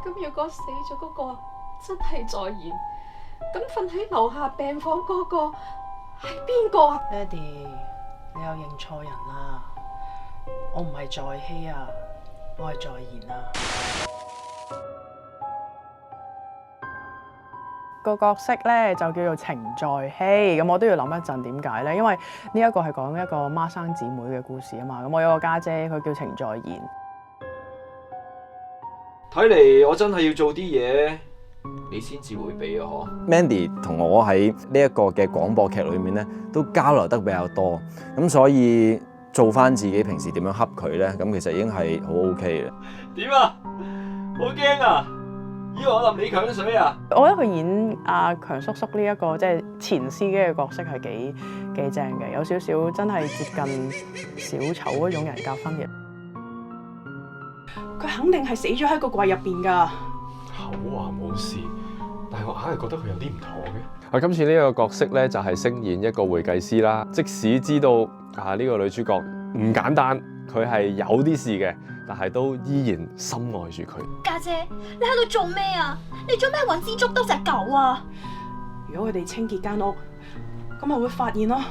咁如果死咗嗰個真係在賢，咁瞓喺樓下病房嗰個係邊個啊？爹哋，你又認錯人啦！我唔係在希啊，我係在賢啊。個角色咧就叫做程在希，咁我都要諗一陣點解咧？因為呢一個係講一個孖生姊妹嘅故事啊嘛。咁我有個家姐，佢叫程在賢。睇嚟我真係要做啲嘢，你先至會俾啊！嗬 Mandy 同我喺呢一個嘅廣播劇裏面咧，都交流得比較多，咁所以做翻自己平時點樣恰佢咧，咁其實已經係好 OK 嘅。點啊？好驚啊！以為我淋你強水啊！我覺得佢演阿強叔叔呢一個即係前司機嘅角色係幾正嘅，有少少真係接近小丑嗰種人格分裂。佢肯定係死咗喺個櫃入邊㗎。口話冇事，但係我硬係覺得佢有啲唔妥嘅。我今次呢個角色咧就係飾演一個會計師啦。即使知道呢個女主角唔簡單，佢係有啲事嘅，但係都依然深愛住佢。家姐，你喺度做咩啊？你做咩揾支竹兜隻狗啊？如果佢哋清潔間屋，咁咪會發現咯。